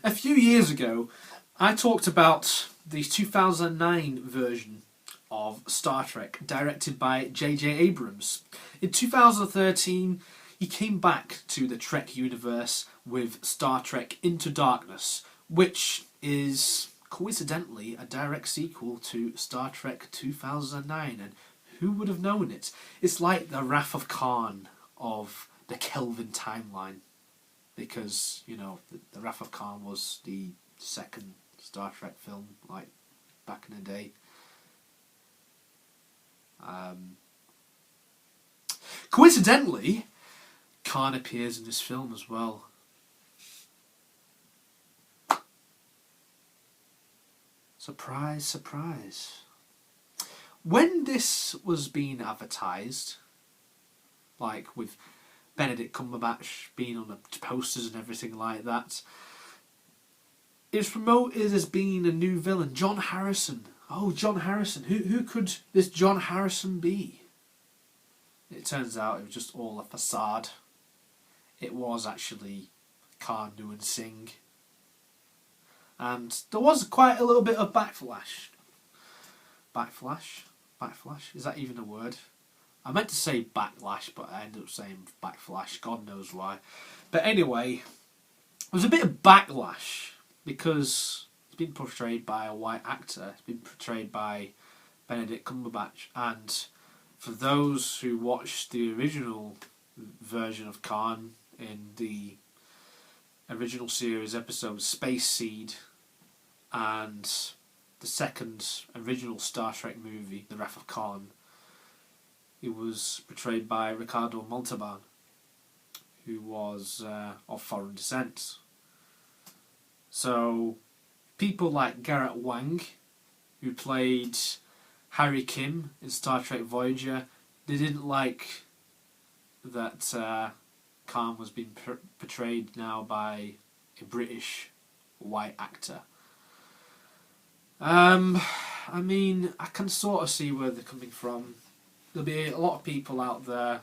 A few years ago, I talked about the 2009 version of Star Trek, directed by JJ Abrams. In 2013, he came back to the Trek universe with Star Trek Into Darkness, which is coincidentally a direct sequel to Star Trek 2009, and who would have known it? It's like the Wrath of Khan of the Kelvin timeline, because, you know, the Wrath of Khan was the second Star Trek film, like, back in the day. Coincidentally, Khan appears in this film as well. Surprise, surprise. When this was being advertised, like with Benedict Cumberbatch being on the posters and everything like that, it's promoted as being a new villain, John Harrison. Oh, John Harrison. Who could this John Harrison be? It turns out it was just all a facade. It was actually Khan Noon Singh. And there was quite a little bit of backlash. Backlash? Backlash? Is that even a word? I meant to say backlash, but I ended up saying backflash. God knows why. But anyway, there was a bit of backlash because it's been portrayed by a white actor. It's been portrayed by Benedict Cumberbatch. And for those who watched the original version of Khan in the original series episode Space Seed and the second original Star Trek movie, The Wrath of Khan, he was portrayed by Ricardo Montalban, who was of foreign descent. So people like Garrett Wang, who played Harry Kim in Star Trek Voyager, they didn't like that Khan was being portrayed now by a British white actor. I mean, I can sort of see where they're coming from. There'll be a lot of people out there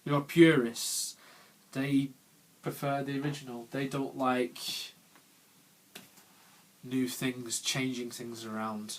who are purists. They prefer the original. They don't like new things, changing things around.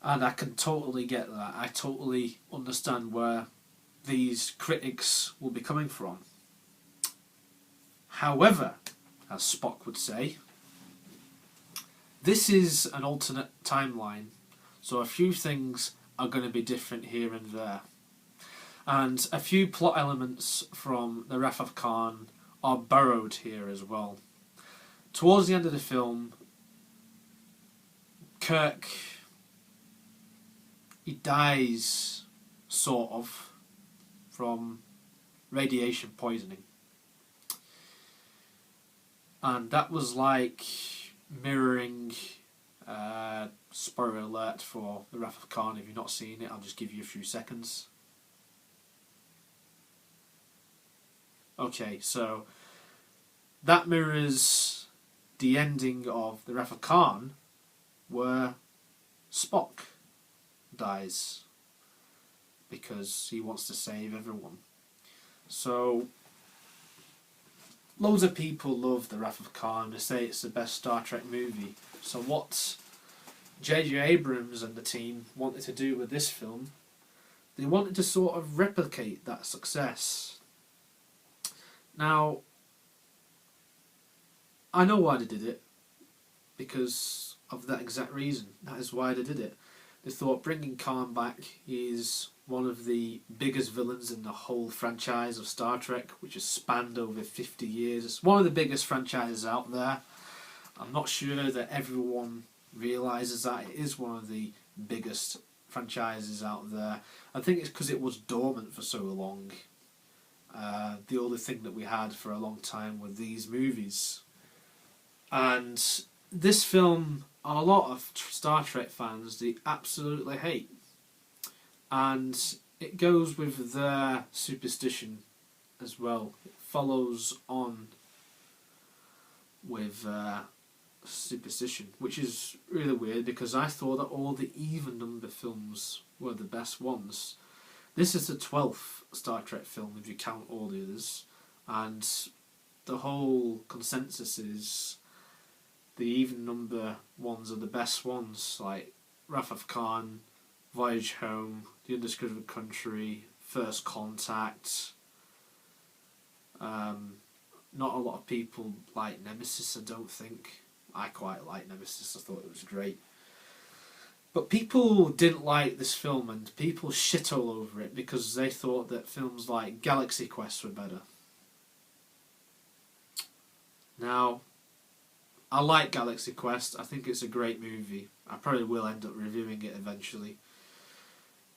And I can totally get that. I totally understand where these critics will be coming from. However, as Spock would say, this is an alternate timeline, so a few things are going to be different here and there. And a few plot elements from The Wrath of Khan are borrowed here as well. Towards the end of the film, Kirk, he dies, sort of, from radiation poisoning. And that was like mirroring, spoiler alert for The Wrath of Khan. If you've not seen it, I'll just give you a few seconds. Okay, so that mirrors the ending of The Wrath of Khan, where Spock dies because he wants to save everyone. So loads of people love The Wrath of Khan. They say it's the best Star Trek movie. So what JJ Abrams and the team wanted to do with this film, they wanted to sort of replicate that success. Now, I know why they did it, because of that exact reason. That is why they did it. They thought bringing Khan back, is one of the biggest villains in the whole franchise of Star Trek, which has spanned over 50 years. It's one of the biggest franchises out there. I'm not sure that everyone realises that. It is one of the biggest franchises out there. I think it's because it was dormant for so long. The only thing that we had for a long time were these movies. And this film, a lot of Star Trek fans, they absolutely hate. And it goes with their superstition as well. It follows on with superstition, which is really weird because I thought that all the even number films were the best ones. This is the 12th Star Trek film if you count all the others, and the whole consensus is the even number ones are the best ones, like Wrath of Khan, Voyage Home, The Undiscovered Country, First Contact. Not a lot of people like Nemesis, I don't think. I quite like Nemesis, I thought it was great. But people didn't like this film, and people shit all over it because they thought that films like Galaxy Quest were better. Now, I like Galaxy Quest. I think it's a great movie. I probably will end up reviewing it eventually.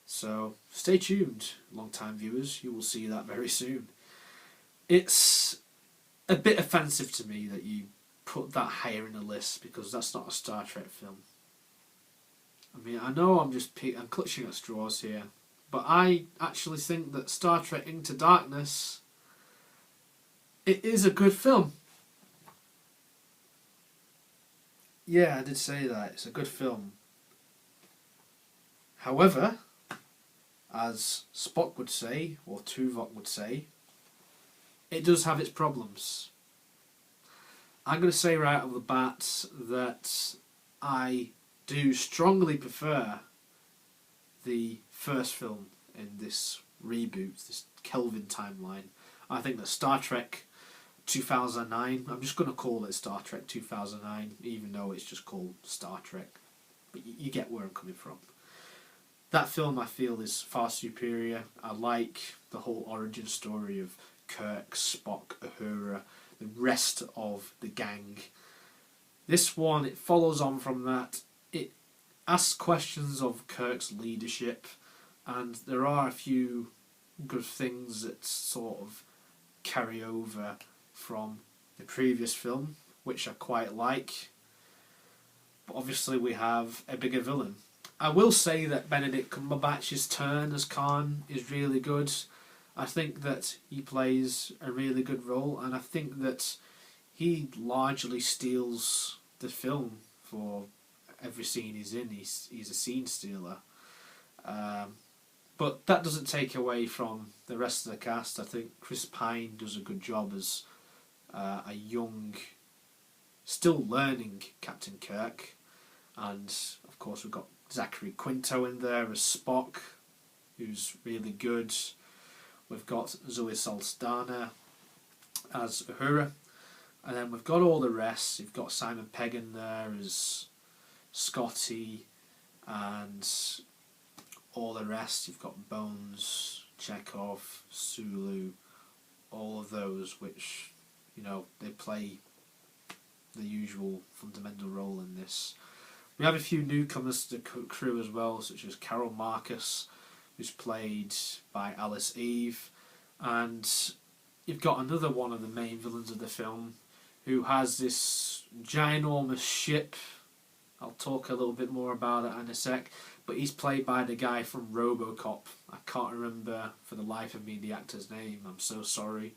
So, stay tuned, long-time viewers. You will see that very soon. It's a bit offensive to me that you put that higher in the list, because that's not a Star Trek film. I mean, I know I'm clutching at straws here, but I actually think that Star Trek Into Darkness, it is a good film. Yeah, I did say that. It's a good film. However, as Spock would say, or Tuvok would say, it does have its problems. I'm going to say right off the bat that I do strongly prefer the first film in this reboot, this Kelvin timeline. I think that Star Trek 2009, I'm just going to call it Star Trek 2009, even though it's just called Star Trek. But you get where I'm coming from. That film, I feel, is far superior. I like the whole origin story of Kirk, Spock, Uhura, the rest of the gang. This one, it follows on from that. It asks questions of Kirk's leadership, and there are a few good things that sort of carry over from the previous film, which I quite like. But obviously we have a bigger villain. I will say that Benedict Cumberbatch's turn as Khan is really good. I think that he plays a really good role, and I think that he largely steals the film for every scene he's in. He's a scene stealer. But that doesn't take away from the rest of the cast. I think Chris Pine does a good job as a young, still learning Captain Kirk. And of course we've got Zachary Quinto in there as Spock, who's really good. We've got Zoe Saldana as Uhura. And then we've got all the rest. You've got Simon Pegg in there as Scotty, and all the rest. You've got Bones, Chekhov, Sulu, all of those, which, you know, they play the usual fundamental role in this. We have a few newcomers to the crew as well, such as Carol Marcus, who's played by Alice Eve, and you've got another one of the main villains of the film who has this ginormous ship. I'll talk a little bit more about it in a sec, but he's played by the guy from RoboCop. I can't remember for the life of me the actor's name, I'm so sorry,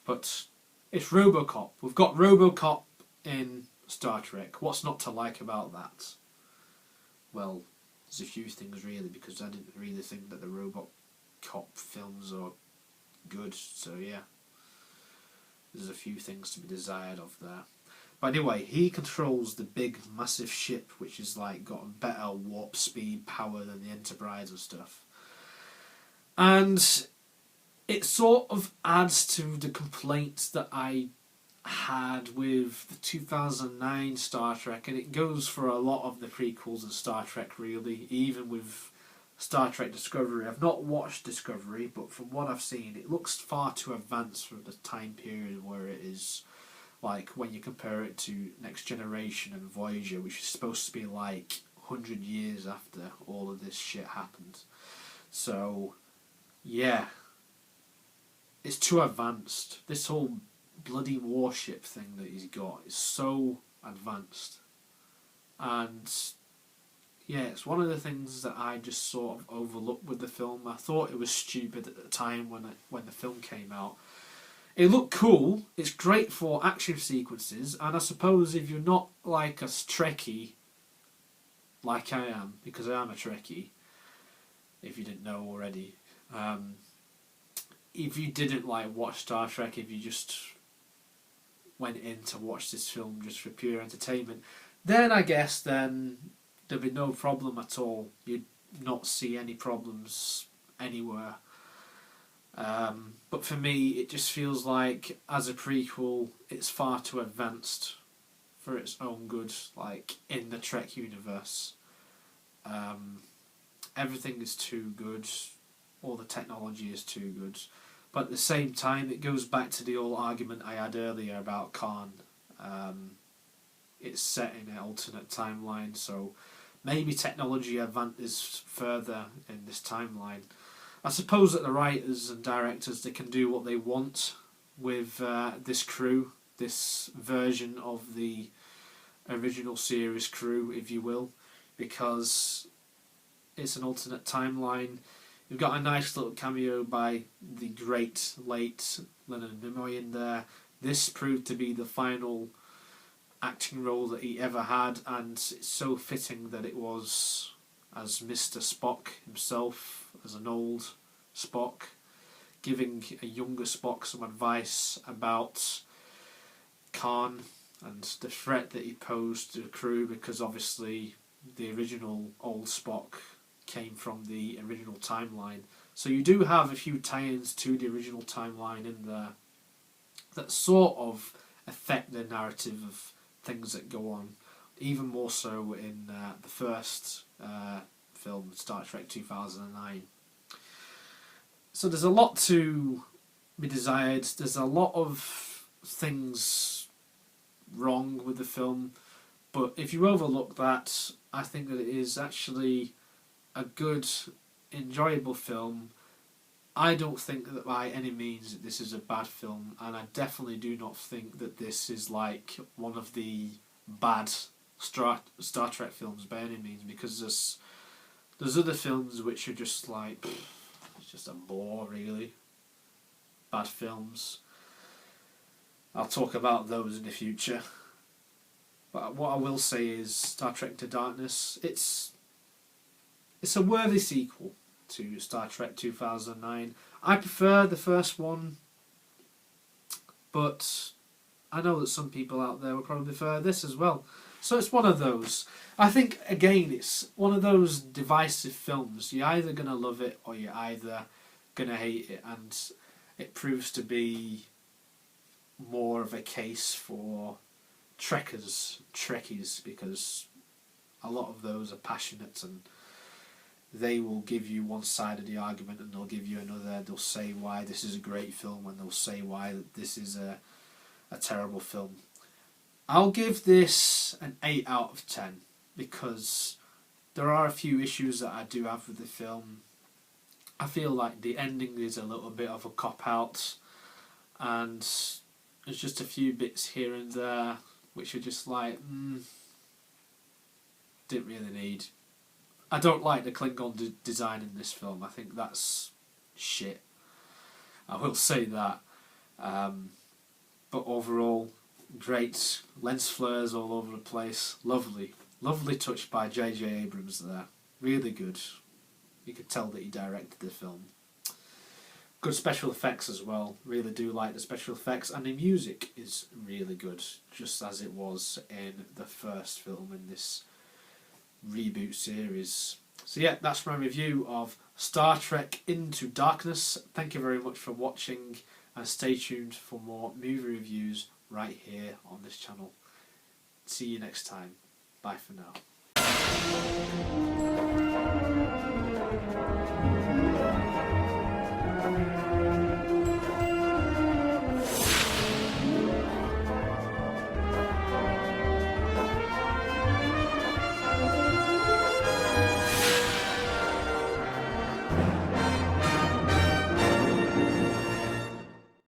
but it's RoboCop. We've got RoboCop in Star Trek. What's not to like about that? Well, there's a few things really, because I didn't really think that the RoboCop films are good, so yeah. There's a few things to be desired of there. But anyway, he controls the big, massive ship, which is like got better warp speed power than the Enterprise and stuff. And it sort of adds to the complaints that I had with the 2009 Star Trek, and it goes for a lot of the prequels in Star Trek really, even with Star Trek Discovery. I've not watched Discovery, but from what I've seen, it looks far too advanced for the time period where it is, like when you compare it to Next Generation and Voyager, which is supposed to be like 100 years after all of this shit happened. So, yeah, it's too advanced. This whole bloody warship thing that he's got is so advanced, and yeah, it's one of the things that I just sort of overlooked with the film. I thought it was stupid at the time when the film came out. It looked cool, it's great for action sequences, and I suppose if you're not like a Trekkie, like I am, because I am a Trekkie, if you didn't know already, if you didn't like watch Star Trek, if you just went in to watch this film just for pure entertainment, then I guess then there'd be no problem at all. You'd not see any problems anywhere. But for me, it just feels like, as a prequel, it's far too advanced for its own good, like, in the Trek universe. Everything is too good, all the technology is too good, but at the same time it goes back to the old argument I had earlier about Khan. It's set in an alternate timeline, so maybe technology advances further in this timeline. I suppose that the writers and directors, they can do what they want with this crew, this version of the original series crew, if you will, because it's an alternate timeline. You've got a nice little cameo by the great late Leonard Nimoy in there. This proved to be the final acting role that he ever had, and it's so fitting that it was as Mr. Spock himself, as an old Spock, giving a younger Spock some advice about Khan and the threat that he posed to the crew, because obviously the original old Spock came from the original timeline. So you do have a few tie-ins to the original timeline in there that sort of affect the narrative of things that go on, even more so in the first film, Star Trek 2009. So there's a lot to be desired. There's a lot of things wrong with the film, but if you overlook that, I think that it is actually a good, enjoyable film. I don't think that by any means this is a bad film, and I definitely do not think that this is like one of the bad Star Trek films by any means, because there's other films which are just like, it's just a bore, really. Bad films. I'll talk about those in the future. But what I will say is Star Trek Into Darkness, it's a worthy sequel to Star Trek 2009. I prefer the first one, but I know that some people out there will probably prefer this as well. So it's one of those. I think, again, it's one of those divisive films. You're either going to love it or you're either going to hate it, and it proves to be more of a case for Trekkies, because a lot of those are passionate and they will give you one side of the argument and they'll give you another. They'll say why this is a great film and they'll say why this is a terrible film. I'll give this an 8 out of 10 because there are a few issues that I do have with the film. I feel like the ending is a little bit of a cop-out, and there's just a few bits here and there which are just like, didn't really need. I don't like the Klingon design in this film. I think that's shit. I will say that. But overall, great. Lens flares all over the place. Lovely. Lovely touch by JJ Abrams there. Really good. You could tell that he directed the film. Good special effects as well. Really do like the special effects. And the music is really good, just as it was in the first film in this reboot series. So yeah, that's my review of Star Trek Into Darkness. Thank you very much for watching, and stay tuned for more movie reviews right here on this channel. See you next time. Bye for now.